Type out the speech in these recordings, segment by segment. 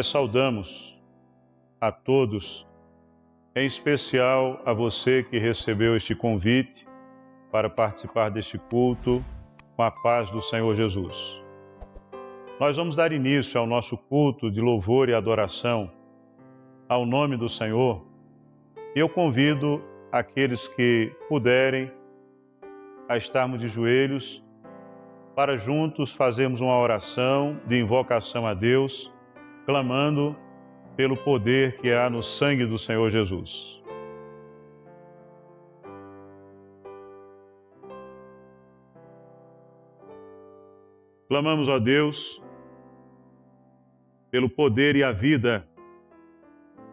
nós saudamos a todos, em especial a você que recebeu este convite para participar deste culto com a paz do Senhor Jesus. Nós vamos dar início ao nosso culto de louvor e adoração ao nome do Senhor. E eu convido aqueles que puderem a estarmos de joelhos para juntos fazermos uma oração de invocação a Deus, clamando pelo poder que há no sangue do Senhor Jesus. Clamamos a Deus pelo poder e a vida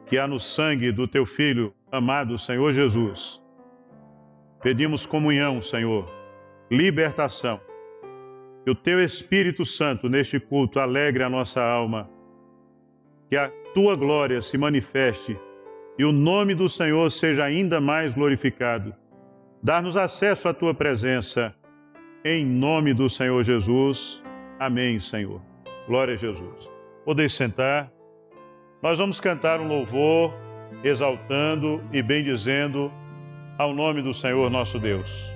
que há no sangue do Teu Filho, amado Senhor Jesus. Pedimos comunhão, Senhor, libertação. Que o Teu Espírito Santo neste culto alegre a nossa alma. Que a Tua glória se manifeste e o nome do Senhor seja ainda mais glorificado. Dá-nos acesso à Tua presença, em nome do Senhor Jesus. Amém, Senhor. Glória a Jesus. Podeis sentar. Nós vamos cantar um louvor, exaltando e bendizendo ao nome do Senhor nosso Deus.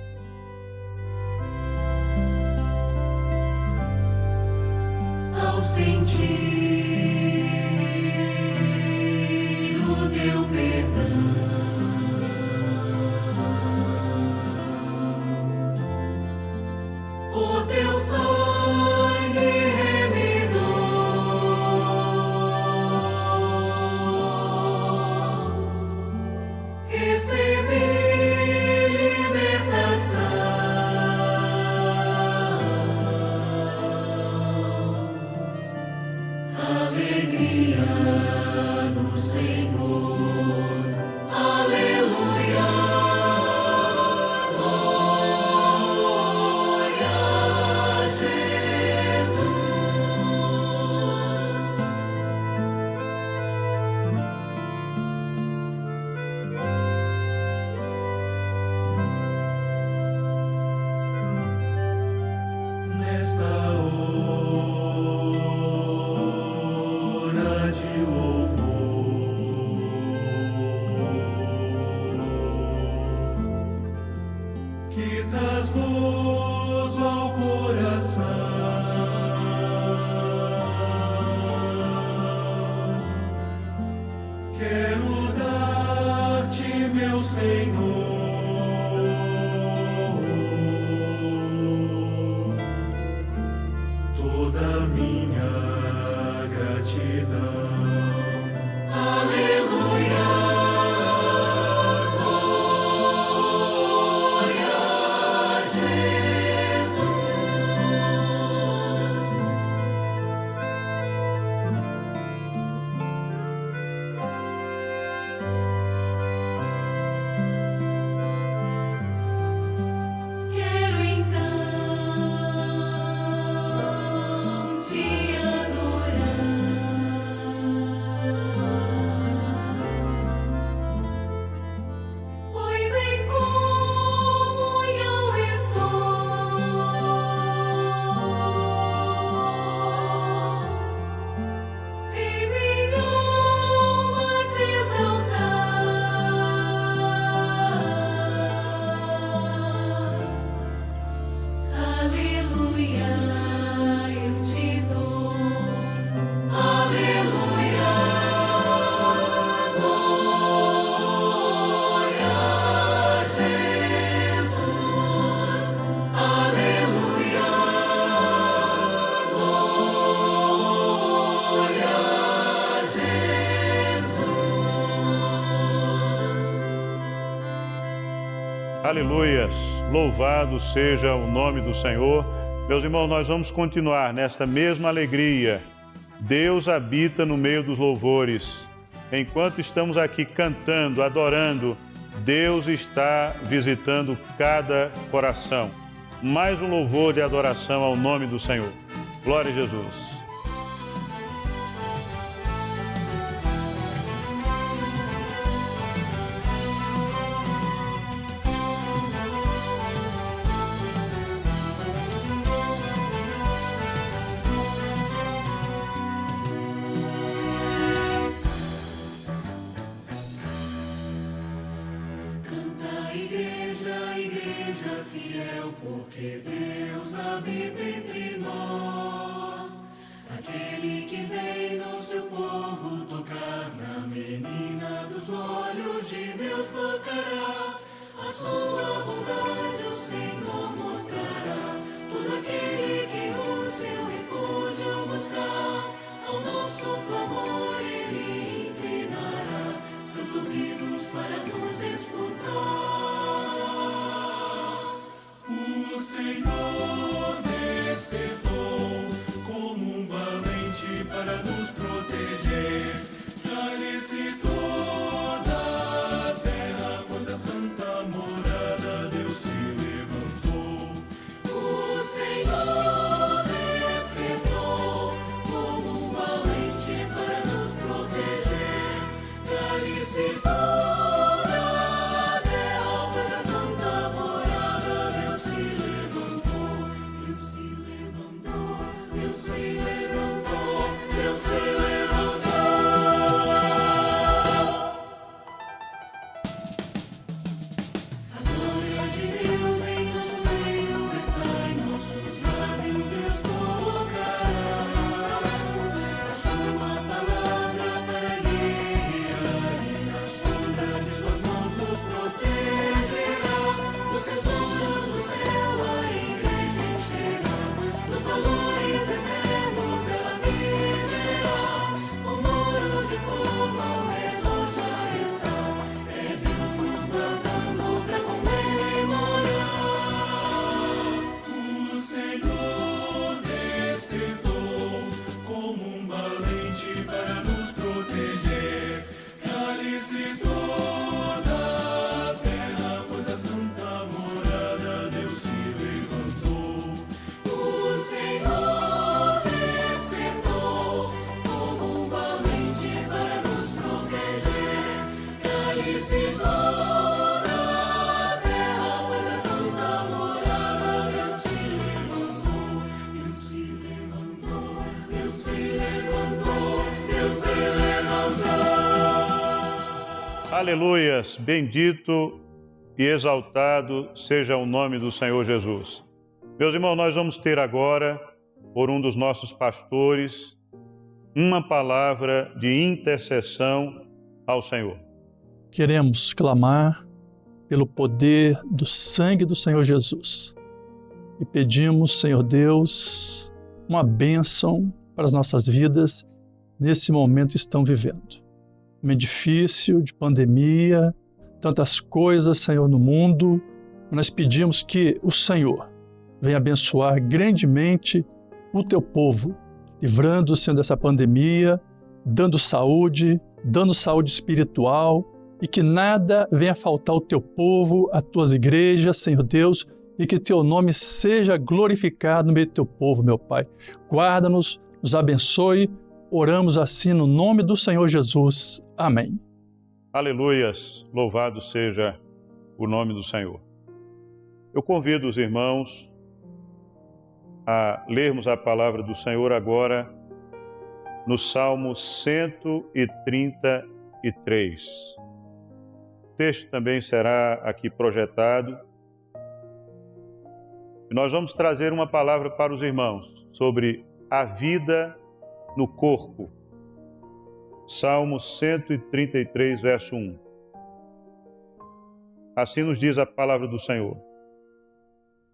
Ao sentir o Teu perdão, por Teu sangue remidor, recebi libertação. Alegria do Senhor, aleluia, glória a Jesus. Nesta hora de louvor, que traz gozo ao coração, quero dar-te, meu Senhor, toda a minha gratidão. Aleluia, glória a Jesus. Quero então te adorar, pois em comunhão estou e minha alma te exaltar. Aleluia, eu te dou. Aleluia, glória a Jesus. Aleluia, glória a Jesus. Aleluias! Louvado seja o nome do Senhor. Meus irmãos, nós vamos continuar nesta mesma alegria. Deus habita no meio dos louvores. Enquanto estamos aqui cantando, adorando, Deus está visitando cada coração. Mais um louvor de adoração ao nome do Senhor. Glória a Jesus. seja a igreja fiel, porque Deus habita entre nós. Aquele que vem no seu povo tocar na menina dos olhos de Deus tocará. A sua bondade o Senhor mostrará. Todo aquele que o seu refúgio buscar, ao nosso clamor ele inclinará seus ouvidos para nos escutar. O Senhor despertou como um valente para nos proteger. Cale-se toda a terra, pois a santa morada Deus se levantou. O Senhor despertou como um valente para nos proteger. Cale-se toda a terra, pois a santa morada Deus se levantou. Deus se levantou, Deus se levantou, Deus se levantou. A glória de Deus em nosso meio está, em nossos lábios Deus colocará a sua palavra para guiar, e na sombra de suas mãos nos protegerá. Os tesouros do céu a igreja encherá, dos valores eternos ela viverá. O muro de fogo ao redor já está, é Deus nos guardando pra com ele morar. O Senhor despertou como um valente para nos proteger. Cale-se toda a terra, pois a santa morada Deus se levantou. O Senhor despertou como um valente para nos proteger. Cale-se toda a terra, pois a santa morada Deus se levantou. Deus se levantou, Deus se levantou, Deus se levantou. Aleluias, bendito e exaltado seja o nome do Senhor Jesus. Meus irmãos, nós vamos ter agora, por um dos nossos pastores, uma palavra de intercessão ao Senhor. Queremos clamar pelo poder do sangue do Senhor Jesus e pedimos, Senhor Deus, uma bênção para as nossas vidas nesse momento que estão vivendo. Um momento difícil, de pandemia, tantas coisas, Senhor, no mundo. Nós pedimos que o Senhor venha abençoar grandemente o teu povo, livrando, Senhor, dessa pandemia, dando saúde espiritual, e que nada venha faltar ao teu povo, às tuas igrejas, Senhor Deus, e que teu nome seja glorificado no meio do teu povo, meu Pai. Guarda-nos, nos abençoe, oramos assim no nome do Senhor Jesus. Amém. Aleluias, louvado seja o nome do Senhor. Eu convido os irmãos a lermos a palavra do Senhor agora no Salmo 133. O texto também será aqui projetado. Nós vamos trazer uma palavra para os irmãos sobre a vida no corpo. Salmo 133, verso 1. Assim nos diz a palavra do Senhor.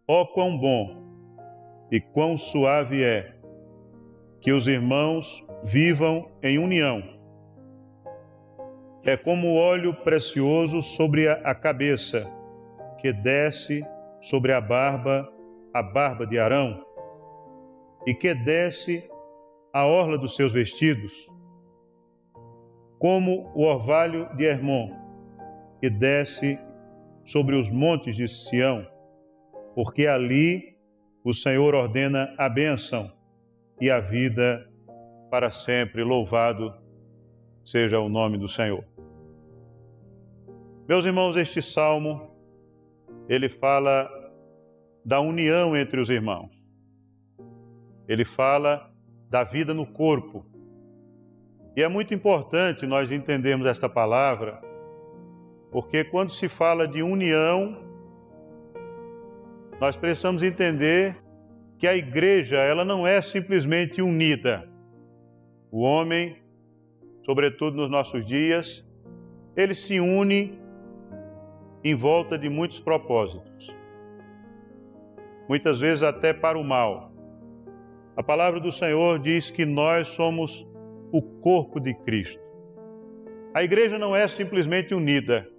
Ó, quão bom e quão suave é que os irmãos vivam em união. É como o óleo precioso sobre a cabeça, que desce sobre a barba de Arão, e que desce a orla dos seus vestidos, como o orvalho de Hermon, que desce sobre os montes de Sião, porque ali o Senhor ordena a bênção e a vida para sempre. Louvado seja o nome do Senhor. Meus irmãos, este salmo, ele fala da união entre os irmãos. Ele fala da vida no corpo. E é muito importante nós entendermos esta palavra, porque quando se fala de união, nós precisamos entender que a igreja, ela não é simplesmente unida. O homem, sobretudo nos nossos dias, ele se une em volta de muitos propósitos. Muitas vezes até para o mal. A palavra do Senhor diz que nós somos o corpo de Cristo. A igreja não é simplesmente unida.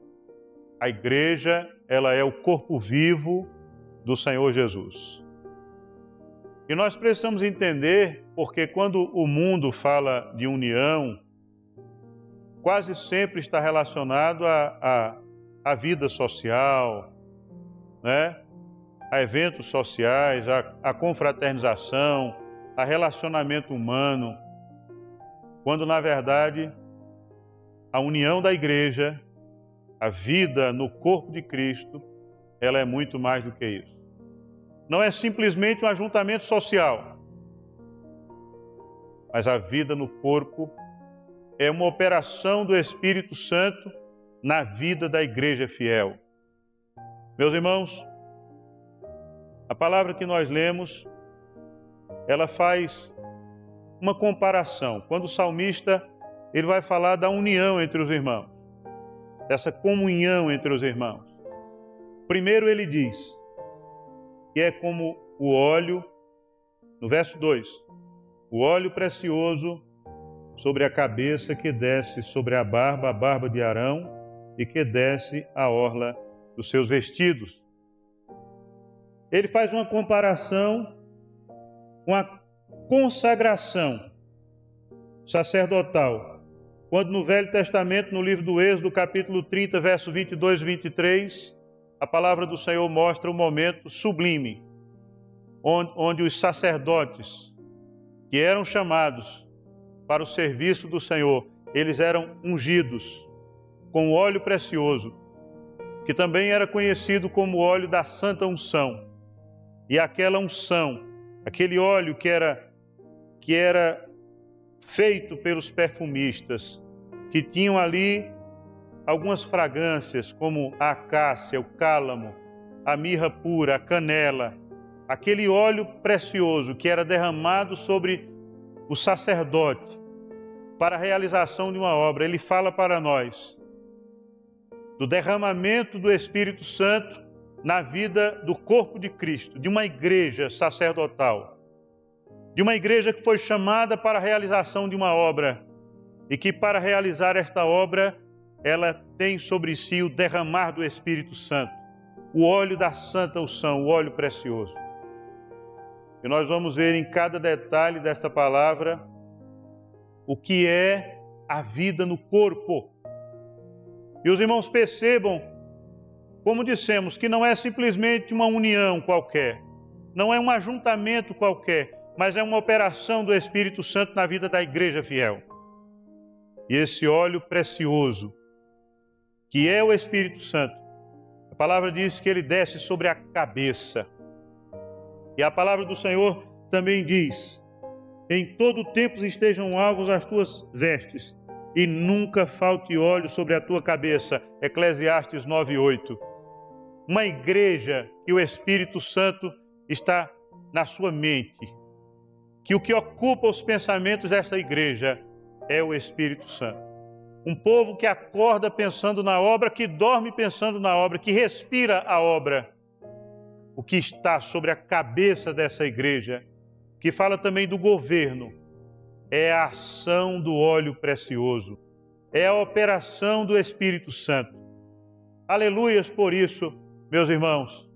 A igreja, ela é o corpo vivo do Senhor Jesus. E nós precisamos entender, porque quando o mundo fala de união, quase sempre está relacionado à vida social, né? A eventos sociais, a confraternização, a relacionamento humano, quando na verdade a união da igreja, a vida no corpo de Cristo, ela é muito mais do que isso. Não é simplesmente um ajuntamento social, mas a vida no corpo é uma operação do Espírito Santo na vida da igreja fiel. Meus irmãos, a palavra que nós lemos, ela faz uma comparação. Quando o salmista, ele vai falar da união entre os irmãos, dessa comunhão entre os irmãos. Primeiro ele diz que é como o óleo, no verso 2, o óleo precioso sobre a cabeça que desce sobre a barba de Arão, e que desce a orla dos seus vestidos. Ele faz uma comparação com a consagração sacerdotal, quando no Velho Testamento, no livro do Êxodo, capítulo 30, verso 22 e 23, a palavra do Senhor mostra um momento sublime, onde os sacerdotes que eram chamados para o serviço do Senhor, eles eram ungidos com óleo precioso, que também era conhecido como óleo da santa unção. E aquela unção, aquele óleo que era feito pelos perfumistas, que tinham ali algumas fragrâncias, como a acácia, o cálamo, a mirra pura, a canela, aquele óleo precioso que era derramado sobre o sacerdote para a realização de uma obra. Ele fala para nós do derramamento do Espírito Santo na vida do corpo de Cristo, de uma igreja sacerdotal, de uma igreja que foi chamada para a realização de uma obra e que para realizar esta obra ela tem sobre si o derramar do Espírito Santo, o óleo da santa unção, o óleo precioso. E nós vamos ver em cada detalhe dessa palavra o que é a vida no corpo. E os irmãos percebam, como dissemos, que não é simplesmente uma união qualquer, não é um ajuntamento qualquer, mas é uma operação do Espírito Santo na vida da igreja fiel. E esse óleo precioso, que é o Espírito Santo, a palavra diz que ele desce sobre a cabeça. E a palavra do Senhor também diz: em todo tempo estejam alvos as tuas vestes, e nunca falte óleo sobre a tua cabeça. Eclesiastes 9:8. Uma igreja que o Espírito Santo está na sua mente, que o que ocupa os pensamentos dessa igreja é o Espírito Santo. Um povo que acorda pensando na obra, que dorme pensando na obra, que respira a obra. O que está sobre a cabeça dessa igreja, que fala também do governo, é a ação do óleo precioso, é a operação do Espírito Santo. Aleluias por isso, meus irmãos,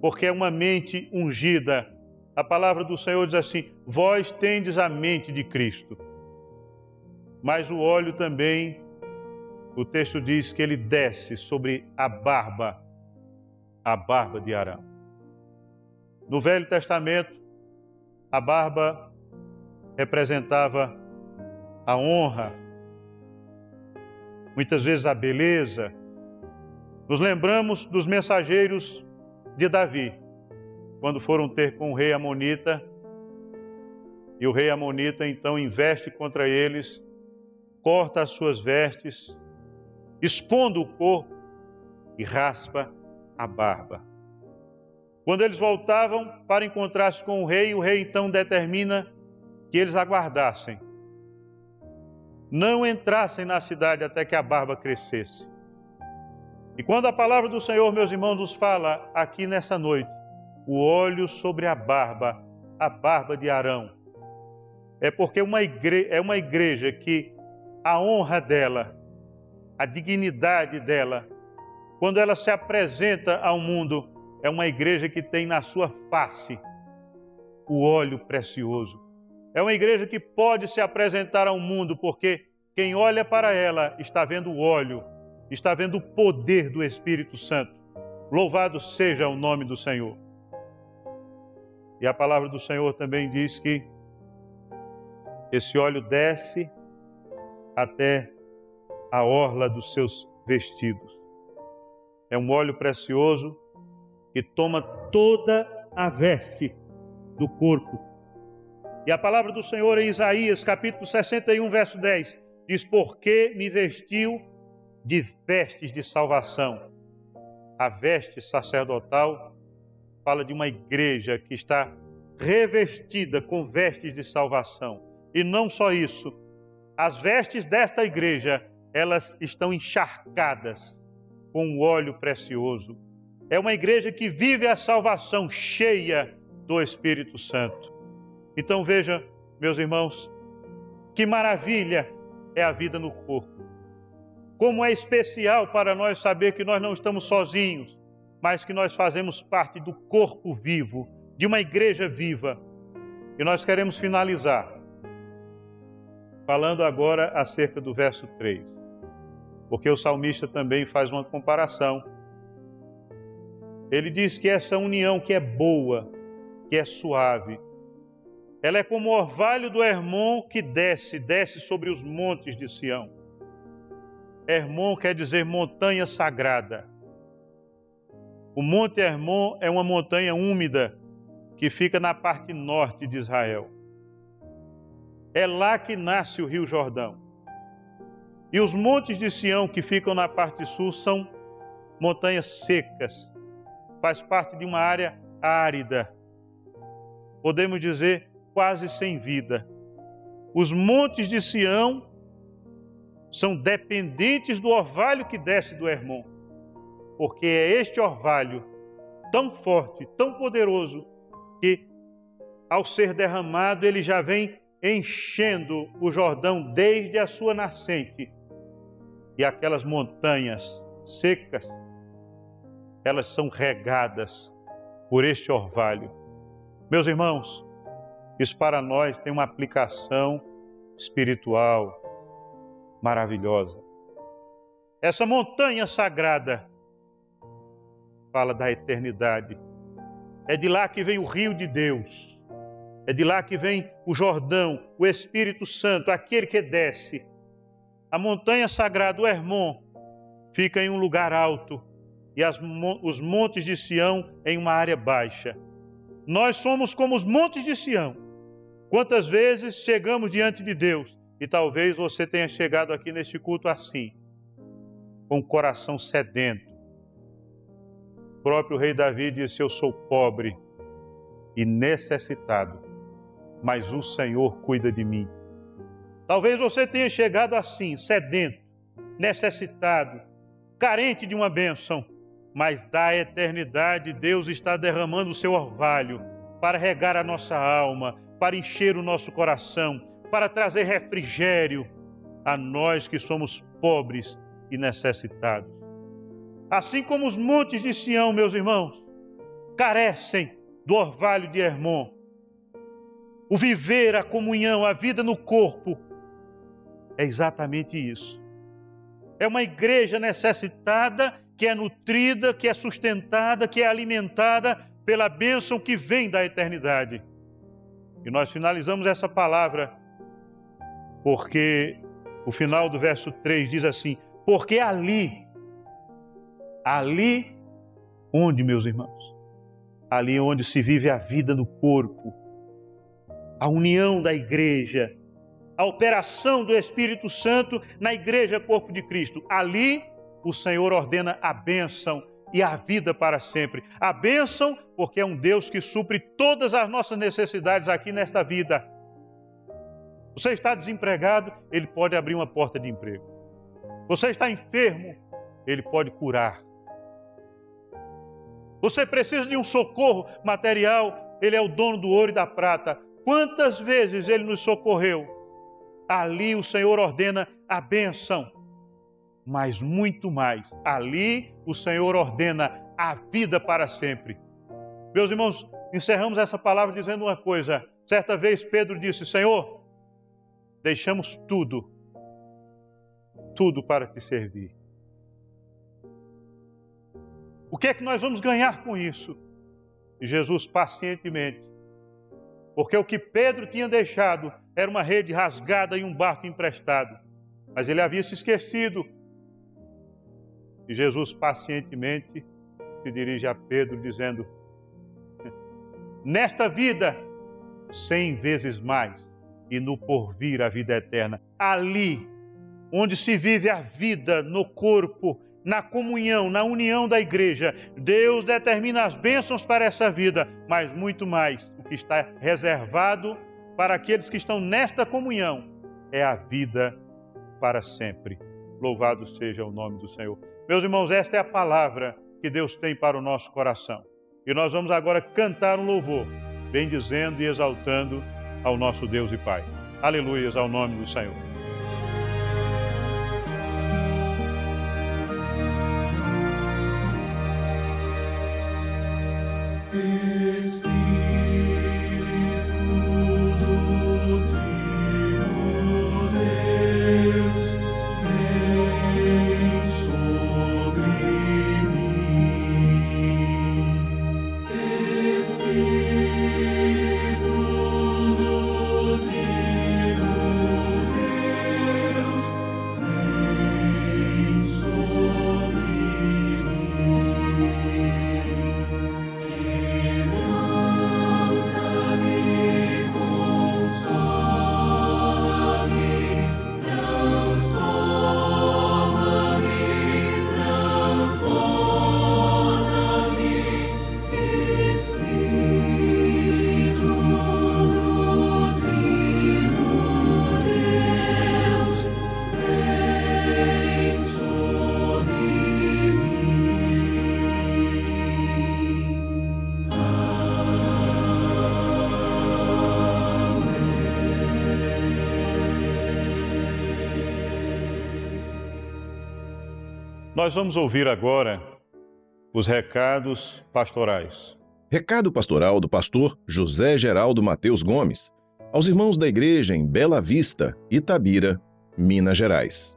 porque é uma mente ungida. A palavra do Senhor diz assim: vós tendes a mente de Cristo. Mas o óleo também, o texto diz que ele desce sobre a barba de Arão. No Velho Testamento, a barba representava a honra, muitas vezes a beleza. Nos lembramos dos mensageiros de Davi, quando foram ter com o rei Amonita, e o rei Amonita então investe contra eles, corta as suas vestes, expondo o corpo e raspa a barba. Quando eles voltavam para encontrar-se com o rei então determina que eles aguardassem. Não entrassem na cidade até que a barba crescesse. E quando a palavra do Senhor, meus irmãos, nos fala aqui nessa noite, o óleo sobre a barba de Arão, é porque é uma igreja que a honra dela, a dignidade dela, quando ela se apresenta ao mundo, é uma igreja que tem na sua face o óleo precioso. É uma igreja que pode se apresentar ao mundo, porque quem olha para ela está vendo o óleo, está vendo o poder do Espírito Santo. Louvado seja o nome do Senhor. E a palavra do Senhor também diz que esse óleo desce até a orla dos seus vestidos. É um óleo precioso que toma toda a veste do corpo. E a palavra do Senhor em Isaías, capítulo 61, verso 10, diz: porque me vestiu de vestes de salvação. A veste sacerdotal fala de uma igreja que está revestida com vestes de salvação. E não só isso, as vestes desta igreja, elas estão encharcadas com o óleo precioso. É uma igreja que vive a salvação cheia do Espírito Santo. Então veja, meus irmãos, que maravilha é a vida no corpo. Como é especial para nós saber que nós não estamos sozinhos, mas que nós fazemos parte do corpo vivo, de uma igreja viva. E nós queremos finalizar falando agora acerca do verso 3, porque o salmista também faz uma comparação. Ele diz que essa união que é boa, que é suave, ela é como o orvalho do Hermon que desce sobre os montes de Sião. Hermon quer dizer montanha sagrada. O Monte Hermon é uma montanha úmida que fica na parte norte de Israel. É lá que nasce o Rio Jordão. E os montes de Sião que ficam na parte sul são montanhas secas. Faz parte de uma área árida. Podemos dizer, quase sem vida. Os montes de Sião são dependentes do orvalho que desce do Hermon, porque é este orvalho tão forte, tão poderoso, que ao ser derramado ele já vem enchendo o Jordão desde a sua nascente. E aquelas montanhas secas, elas são regadas por este orvalho. Meus irmãos, isso para nós tem uma aplicação espiritual maravilhosa. Essa montanha sagrada fala da eternidade. É de lá que vem o rio de Deus. É de lá que vem o Jordão, o Espírito Santo, aquele que desce. A montanha sagrada, o Hermon, fica em um lugar alto e os montes de Sião em uma área baixa. Nós somos como os montes de Sião. Quantas vezes chegamos diante de Deus, e talvez você tenha chegado aqui neste culto assim, com o coração sedento. O próprio rei Davi disse: eu sou pobre e necessitado, mas o Senhor cuida de mim. Talvez você tenha chegado assim, sedento, necessitado, carente de uma bênção, mas da eternidade Deus está derramando o seu orvalho para regar a nossa alma, para encher o nosso coração, para trazer refrigério a nós que somos pobres e necessitados. Assim como os montes de Sião, meus irmãos, carecem do orvalho de Hermon, o viver, a comunhão, a vida no corpo, é exatamente isso. É uma igreja necessitada, que é nutrida, que é sustentada, que é alimentada pela bênção que vem da eternidade. E nós finalizamos essa palavra porque o final do verso 3 diz assim: porque ali onde, meus irmãos? Ali onde se vive a vida no corpo, a união da igreja, a operação do Espírito Santo na igreja corpo de Cristo. Ali o Senhor ordena a bênção e a vida para sempre. A bênção, porque é um Deus que supre todas as nossas necessidades aqui nesta vida. Você está desempregado, Ele pode abrir uma porta de emprego. Você está enfermo, Ele pode curar. Você precisa de um socorro material, Ele é o dono do ouro e da prata. Quantas vezes Ele nos socorreu? Ali o Senhor ordena a bênção, mas muito mais. Ali o Senhor ordena a vida para sempre. Meus irmãos, encerramos essa palavra dizendo uma coisa. Certa vez Pedro disse: Senhor, deixamos tudo para te servir. O que é que nós vamos ganhar com isso? E Jesus pacientemente, porque o que Pedro tinha deixado era uma rede rasgada e um barco emprestado, mas ele havia se esquecido. E Jesus pacientemente se dirige a Pedro dizendo: nesta vida, 100 vezes mais, e no porvir a vida eterna. Ali, onde se vive a vida no corpo, na comunhão, na união da igreja, Deus determina as bênçãos para essa vida, mas muito mais, o que está reservado para aqueles que estão nesta comunhão é a vida para sempre. Louvado seja o nome do Senhor. Meus irmãos, esta é a palavra que Deus tem para o nosso coração. E nós vamos agora cantar um louvor, bendizendo e exaltando ao nosso Deus e Pai. Aleluias ao nome do Senhor. Espírito do Trino Deus, vem sobre mim. Espírito do Trino Deus, vem sobre Nós vamos ouvir agora os recados pastorais. Recado pastoral do pastor José Geraldo Mateus Gomes, aos irmãos da igreja em Bela Vista, Itabira, Minas Gerais.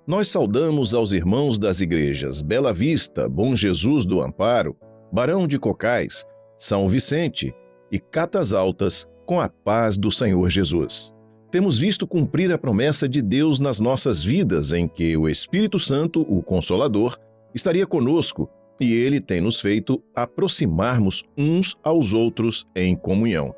Nós saudamos aos irmãos das igrejas Bela Vista, Bom Jesus do Amparo, Barão de Cocais, São Vicente e Catas Altas, com a paz do Senhor Jesus. Temos visto cumprir a promessa de Deus nas nossas vidas, em que o Espírito Santo, o Consolador, estaria conosco e Ele tem nos feito aproximarmos uns aos outros em comunhão.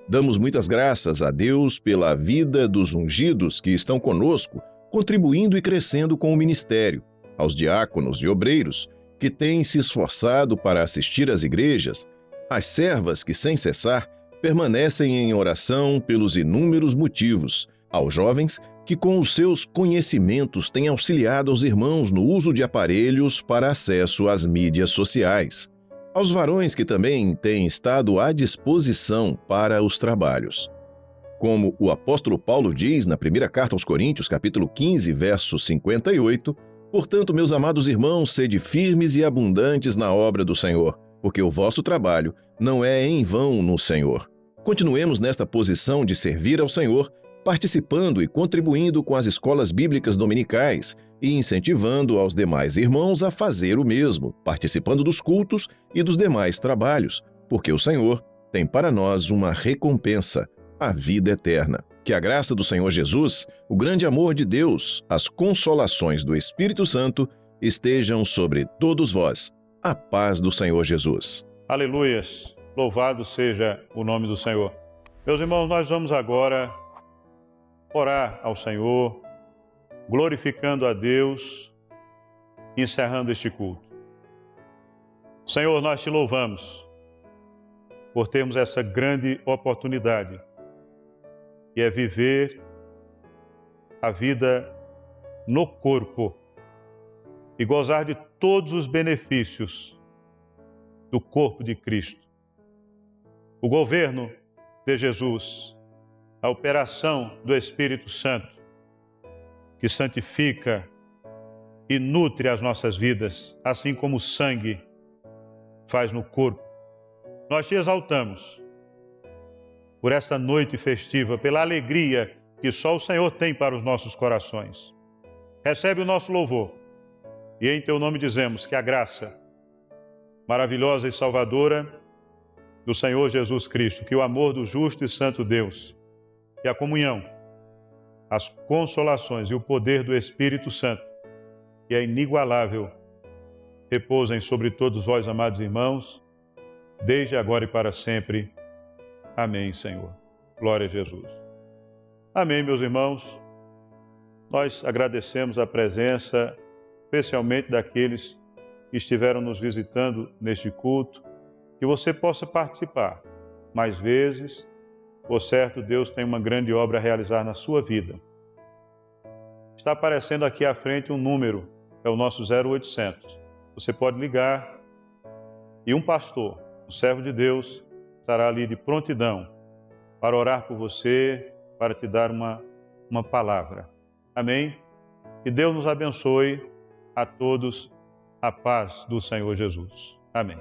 Damos muitas graças a Deus pela vida dos ungidos que estão conosco, contribuindo e crescendo com o ministério, aos diáconos e obreiros que têm se esforçado para assistir às igrejas, às servas que, sem cessar, permanecem em oração pelos inúmeros motivos, aos jovens que com os seus conhecimentos têm auxiliado aos irmãos no uso de aparelhos para acesso às mídias sociais, aos varões que também têm estado à disposição para os trabalhos. Como o apóstolo Paulo diz na primeira carta aos Coríntios, capítulo 15, verso 58, portanto, meus amados irmãos, sede firmes e abundantes na obra do Senhor, porque o vosso trabalho não é em vão no Senhor. Continuemos nesta posição de servir ao Senhor, participando e contribuindo com as escolas bíblicas dominicais e incentivando aos demais irmãos a fazer o mesmo, participando dos cultos e dos demais trabalhos, porque o Senhor tem para nós uma recompensa, a vida eterna. Que a graça do Senhor Jesus, o grande amor de Deus, as consolações do Espírito Santo estejam sobre todos vós. A paz do Senhor Jesus. Aleluias! Louvado seja o nome do Senhor. Meus irmãos, nós vamos agora orar ao Senhor, glorificando a Deus, encerrando este culto. Senhor, nós te louvamos por termos essa grande oportunidade, que é viver a vida no corpo e gozar de todos os benefícios do corpo de Cristo. O governo de Jesus, a operação do Espírito Santo, que santifica e nutre as nossas vidas, assim como o sangue faz no corpo. Nós te exaltamos por esta noite festiva, pela alegria que só o Senhor tem para os nossos corações. Recebe o nosso louvor e em teu nome dizemos que a graça maravilhosa e salvadora do Senhor Jesus Cristo, que o amor do justo e santo Deus, que a comunhão, as consolações e o poder do Espírito Santo, que é inigualável, repousem sobre todos vós, amados irmãos, desde agora e para sempre. Amém, Senhor. Glória a Jesus. Amém, meus irmãos. Nós agradecemos a presença, especialmente daqueles que estiveram nos visitando neste culto, que você possa participar mais vezes. Por certo, Deus tem uma grande obra a realizar na sua vida. Está aparecendo aqui à frente um número, é o nosso 0800. Você pode ligar e um pastor, um servo de Deus, estará ali de prontidão para orar por você, para te dar uma palavra. Amém? Que Deus nos abençoe a todos, a paz do Senhor Jesus. Amém.